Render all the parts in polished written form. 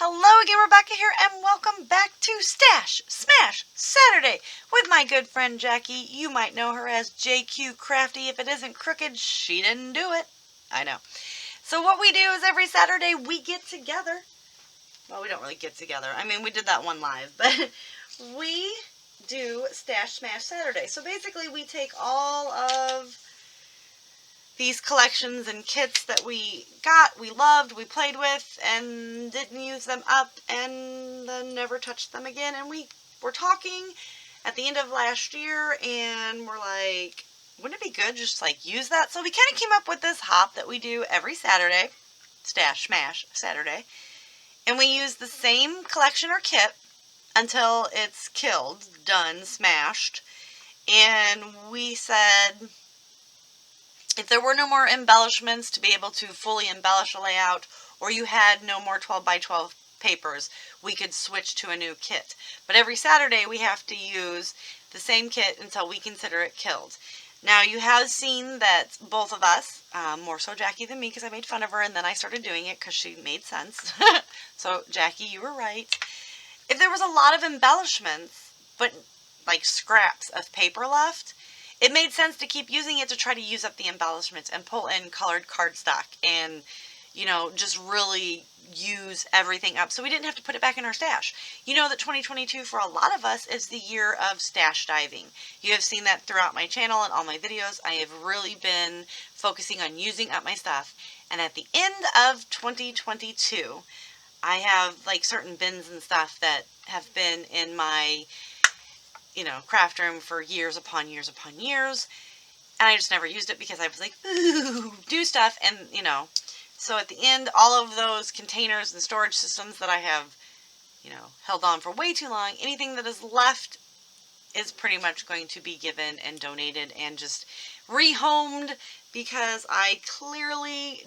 Hello again, Rebecca here, and welcome back to Stash Smash Saturday with my good friend Jackie. You might know her as JQ Crafty. If it isn't crooked, she didn't do it. I know. So what we do is every Saturday we get together. Well, we don't really get together. I mean, we did that one live, but we do Stash Smash Saturday. So basically we take all of these collections and kits that we got, we loved, we played with, and didn't use them up, and then never touched them again. And we were talking at the end of last year, and we're like, wouldn't it be good just like use that? So we kind of came up with this hop that we do every Saturday, Stash Smash Saturday, and we use the same collection or kit until it's killed, done, smashed. And we said, if there were no more embellishments to be able to fully embellish a layout, or you had no more 12 by 12 papers, we could switch to a new kit. But every Saturday we have to use the same kit until we consider it killed. Now you have seen that both of us, more so Jackie than me because I made fun of her and then I started doing it because she made sense. So Jackie, you were right. If there was a lot of embellishments, but like scraps of paper left, it made sense to keep using it to try to use up the embellishments and pull in colored cardstock and, you know, just really use everything up so we didn't have to put it back in our stash. You know that 2022 for a lot of us is the year of stash diving. You have seen that throughout my channel and all my videos. I have really been focusing on using up my stuff. And at the end of 2022, I have like certain bins and stuff that have been in my craft room for years upon years upon years, and I just never used it because I was like, ooh, do stuff, and so at the end, all of those containers and storage systems that I have, held on for way too long, anything that is left is pretty much going to be given and donated and just rehomed because I clearly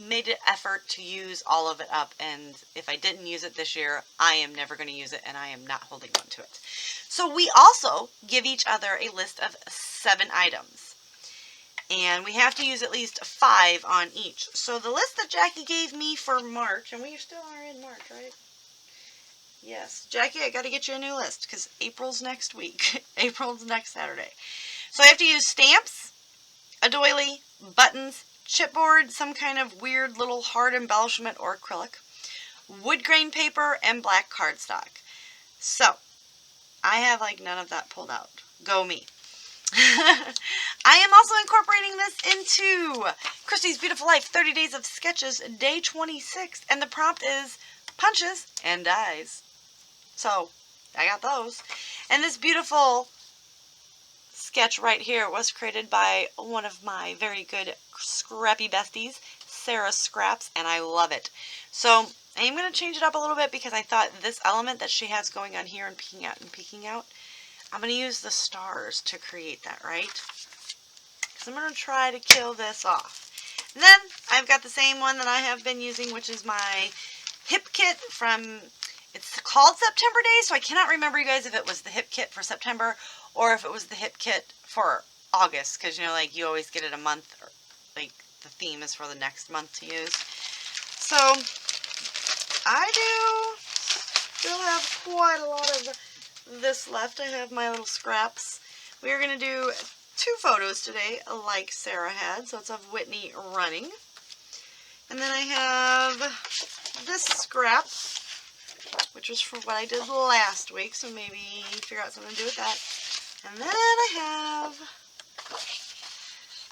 made an effort to use all of it up, and if I didn't use it this year, I am never going to use it, and I am not holding on to it. So we also give each other a list of 7 items, and we have to use at least 5 on each. So the list that Jackie gave me for March, and we still are in March, right? Yes. Jackie, I got to get you a new list because April's next week. April's next Saturday. So I have to use stamps, a doily, buttons, chipboard, some kind of weird little hard embellishment or acrylic, wood grain paper, and black cardstock. So I have like none of that pulled out. Go me. I am also incorporating this into Christy's Beautiful Life 30 Days of Sketches, day 26, and the prompt is punches and dies. So I got those. And this beautiful sketch right here was created by one of my very good scrappy besties, Sarah Scraps, and I love it. So I am going to change it up a little bit because I thought this element that she has going on here and peeking out, I'm going to use the stars to create that, right? Because I'm going to try to kill this off. And then I've got the same one that I have been using, which is my hip kit from, it's called September Day, so I cannot remember, you guys, if it was the hip kit for September or if it was the hip kit for August, because, like, you always get it a month, or, like, the theme is for the next month to use. So I do still have quite a lot of this left. I have my little scraps. We are going to do 2 photos today, like Sarah had, so it's of Whitney running. And then I have this scrap, which was for what I did last week, so maybe figure out something to do with that. And then I have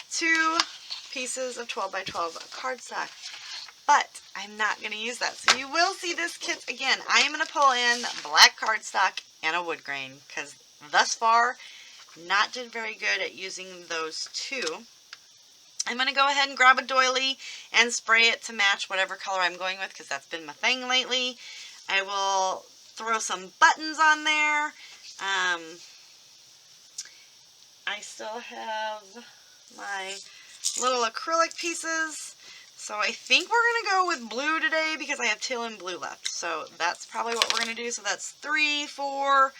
2 pieces of 12 by 12 cardstock, but I'm not going to use that. So you will see this kit again. I am going to pull in black cardstock and a wood grain because thus far, not did very good at using those 2. I'm going to go ahead and grab a doily and spray it to match whatever color I'm going with because that's been my thing lately. I will throw some buttons on there. I still have my little acrylic pieces. So I think we're going to go with blue today because I have teal and blue left. So that's probably what we're going to do. So that's 3, 4.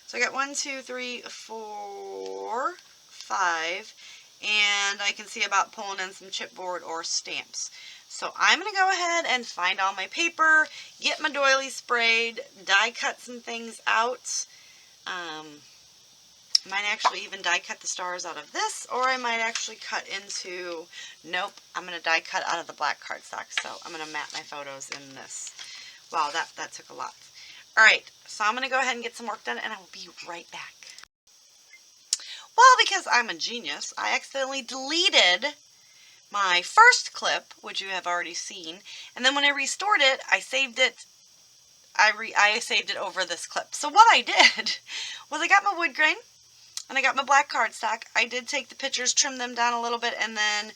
So I got 1, 2, 3, 4, 5. And I can see about pulling in some chipboard or stamps. So I'm going to go ahead and find all my paper, get my doily sprayed, die cut some things out. Might actually even die cut the stars out of this, or I might actually cut into, nope, I'm going to die cut out of the black cardstock. So I'm going to mat my photos in this. Wow, that took a lot. All right, so I'm going to go ahead and get some work done, and I will be right back. Well, because I'm a genius, I accidentally deleted my first clip, which you have already seen, and then when I restored it, I saved it. I saved it over this clip. So what I did was I got my wood grain and I got my black cardstock. I did take the pictures, trim them down a little bit, and then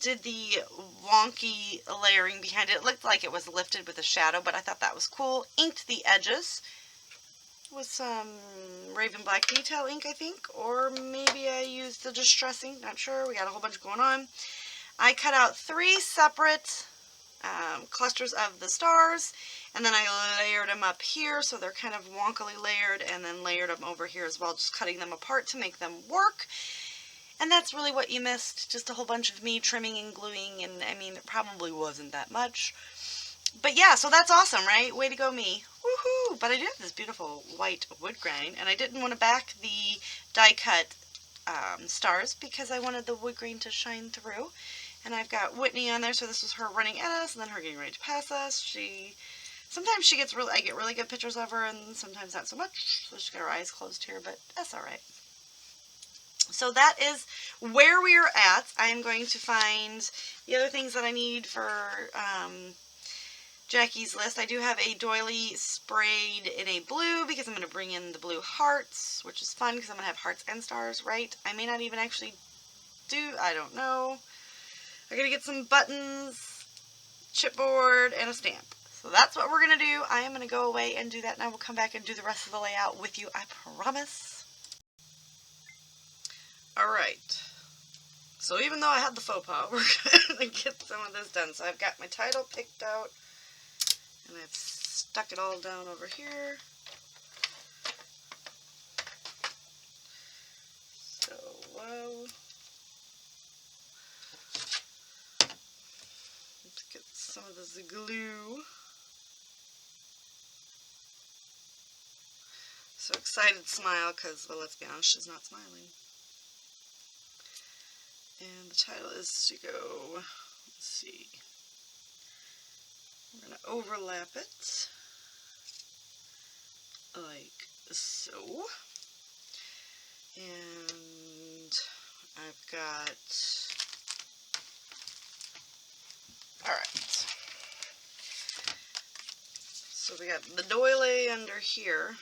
did the wonky layering behind it. It looked like it was lifted with a shadow, but I thought that was cool. Inked the edges with some Raven Black Detail ink, I think, or maybe I used the Distress ink, not sure. We got a whole bunch going on. I cut out 3 separate clusters of the stars, and then I layered them up here, so they're kind of wonkily layered, and then layered them over here as well, just cutting them apart to make them work. And that's really what you missed, just a whole bunch of me trimming and gluing, and I mean, it probably wasn't that much. But yeah, so that's awesome, right? Way to go, me. Woohoo! But I do have this beautiful white wood grain, and I didn't want to back the die cut stars because I wanted the wood grain to shine through. And I've got Whitney on there, so this was her running at us, and then her getting ready to pass us. Sometimes she gets I get really good pictures of her, and sometimes not so much. So she's got her eyes closed here, but that's all right. So that is where we are at. I am going to find the other things that I need for Jackie's list. I do have a doily sprayed in a blue because I'm going to bring in the blue hearts, which is fun because I'm going to have hearts and stars, right? I may not even actually I don't know. I'm going to get some buttons, chipboard, and a stamp. So that's what we're going to do. I am going to go away and do that, and I will come back and do the rest of the layout with you, I promise. Alright. So even though I had the faux pas, we're going to get some of this done. So I've got my title picked out, and I've stuck it all down over here. So, whoa. Let's get some of this glue. So excited smile because, well, let's be honest, she's not smiling. And the title is to go, let's see, we're going to overlap it like so. And I've got, alright, so we got the doily under here.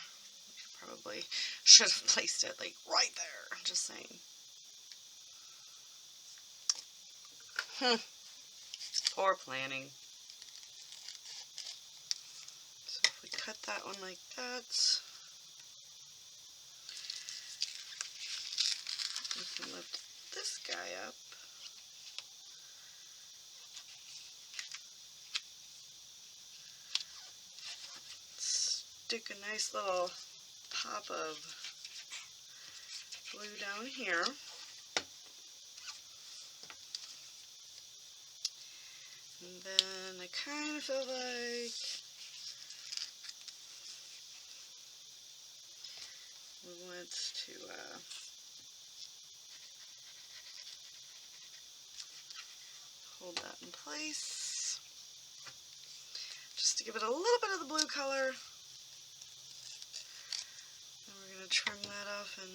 Probably should have placed it like right there, I'm just saying. Poor planning. So if we cut that one like that, we can lift this guy up. Stick a nice little pop of glue down here. And then I kind of feel like we want to hold that in place, just to give it a little bit of the blue color. And we're going to trim that off, and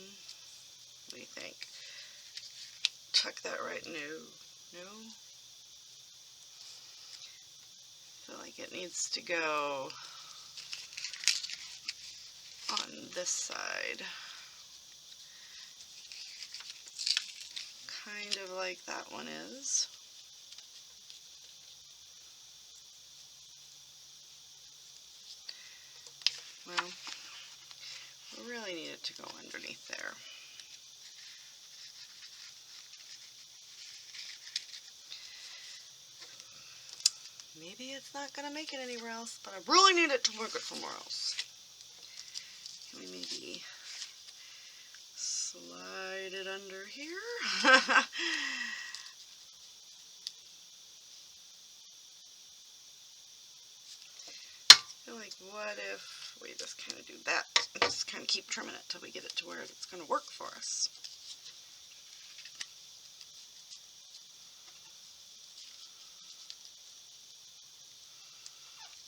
what do you think? Tuck that right, no? I feel like it needs to go on this side. Kind of like that one is. Well, we really need it to go underneath there. Maybe it's not going to make it anywhere else, but I really need it to work it somewhere else. Can we maybe slide it under here? feel like what if we just kind of do that and just kind of keep trimming it till we get it to where it's going to work for us.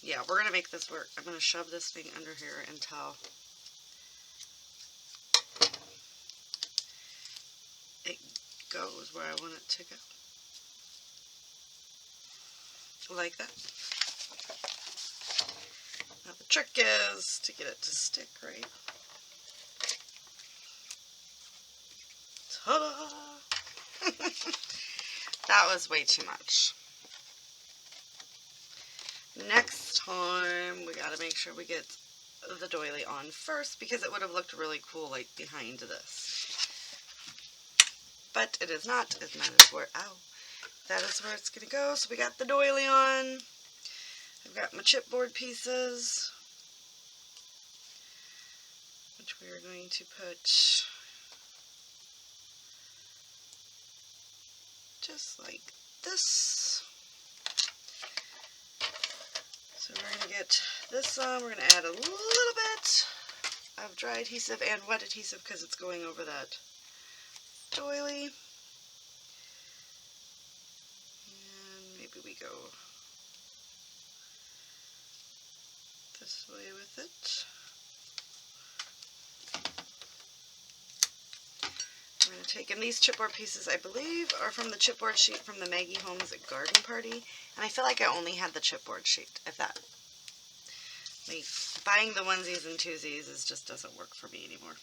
Yeah, we're going to make this work. I'm going to shove this thing under here until it goes where I want it to go. Like that. Now the trick is to get it to stick right. Ta-da! That was way too much. Next time, we gotta make sure we get the doily on first because it would have looked really cool like behind this. But it is not, and that is where, ow, that is where it's gonna go. So we got the doily on. I've got my chipboard pieces, which we are going to put just like this. So we're going to get this on. We're going to add a little bit of dry adhesive and wet adhesive because it's going over that doily. And maybe we go this way with it. I'm going to take, and these chipboard pieces, I believe, are from the chipboard sheet from the Maggie Holmes Garden Party. And I feel like I only had the chipboard sheet, if that. Like, buying the onesies and twosies just doesn't work for me anymore.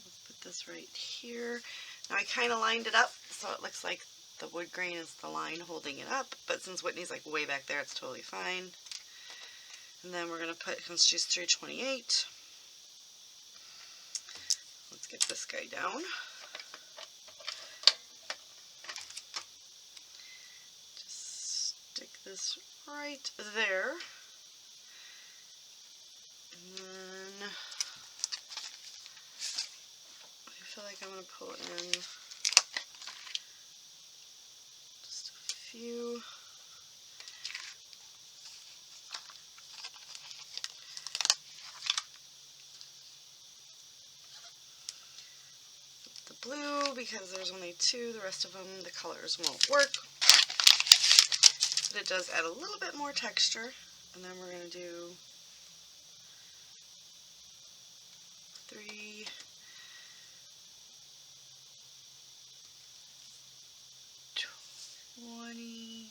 Let's put this right here. Now I kind of lined it up so it looks like the wood grain is the line holding it up. But since Whitney's like way back there, it's totally fine. And then we're going to put, since she's 328, let's get this guy down. Just stick this right there. And then I feel like I'm going to pull in just a few. The blue, because there's only two, the rest of them, the colors won't work. But it does add a little bit more texture. And then we're going to do 3, 20,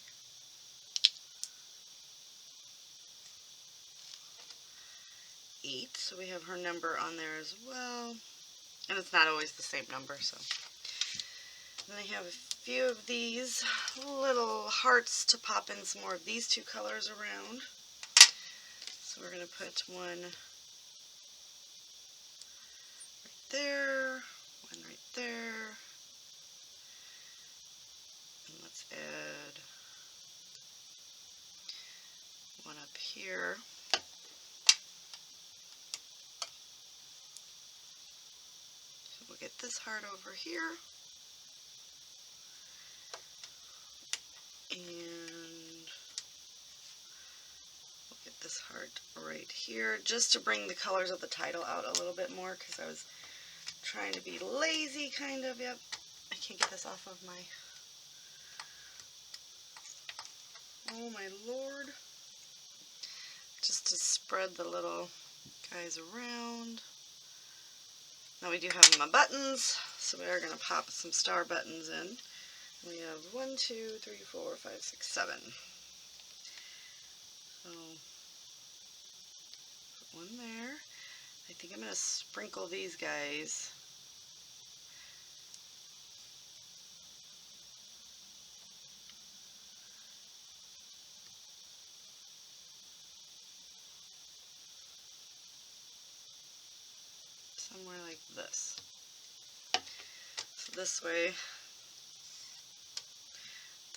8. So we have her number on there as well. And it's not always the same number, so. And I have a few of these little hearts to pop in some more of these two colors around. So we're going to put one right there, one right there, and let's add one up here. So we'll get this heart over here. And we'll get this heart right here, just to bring the colors of the title out a little bit more, because I was trying to be lazy, kind of. Yep, I can't get this off of my, oh my lord. Just to spread the little guys around. Now we do have my buttons, so we are going to pop some star buttons in. We have 1, 2, 3, 4, 5, 6, 7. So, put one there. I think I'm going to sprinkle these guys. Somewhere like this. So this way,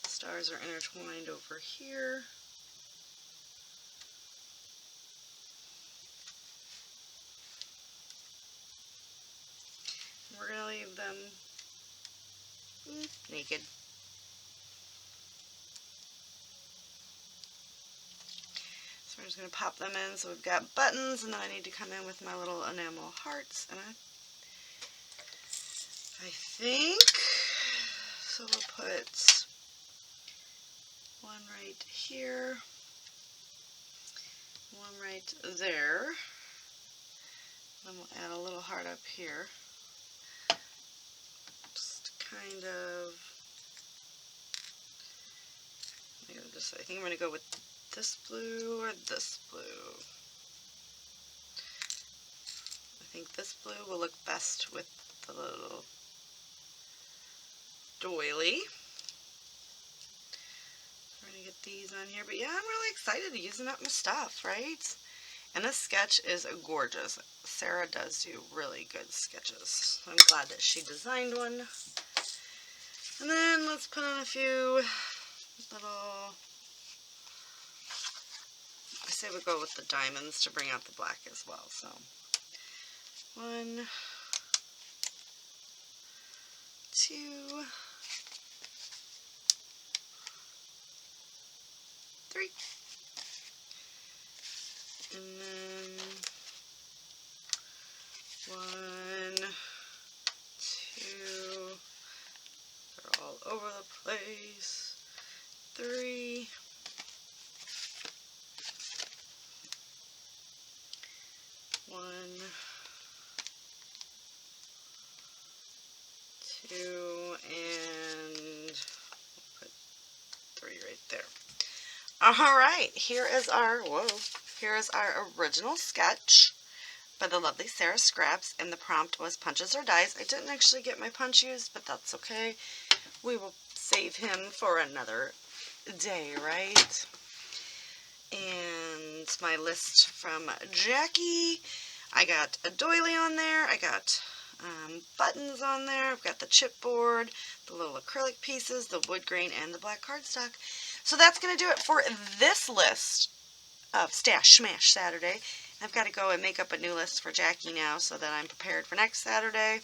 stars are intertwined over here. We're going to leave them naked. So I'm just going to pop them in. So we've got buttons, and then I need to come in with my little enamel hearts. And I think, so we'll put one right here, one right there. Then we'll add a little heart up here. Just kind of, I think I'm going to go with this blue or this blue. I think this blue will look best with the little doily. We're going to get these on here, but yeah, I'm really excited using up my stuff, right? And this sketch is gorgeous. Sarah does do really good sketches. I'm glad that she designed one. And then let's put on a few little, I say we go with the diamonds to bring out the black as well. So 1, 2, 3. And then 1, 2, they're all over the place. 3, 1, 2, and put 3 right there. Alright, here is our original sketch by the lovely Sarah Scraps, and the prompt was punches or dies. I didn't actually get my punch used, but that's okay. We will save him for another day, right? And my list from Jackie. I got a doily on there. I got buttons on there. I've got the chipboard, the little acrylic pieces, the wood grain, and the black cardstock. So that's going to do it for this list of Stash Smash Saturday. I've got to go and make up a new list for Jackie now so that I'm prepared for next Saturday.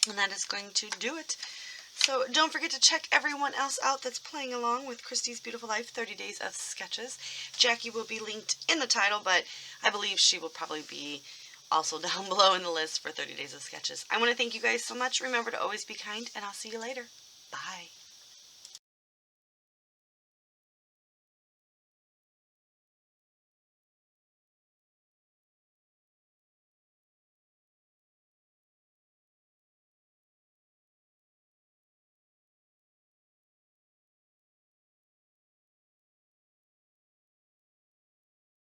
And that is going to do it. So don't forget to check everyone else out that's playing along with Christy's Beautiful Life 30 Days of Sketches. Jackie will be linked in the title, but I believe she will probably be also down below in the list for 30 Days of Sketches. I want to thank you guys so much. Remember to always be kind, and I'll see you later. Bye.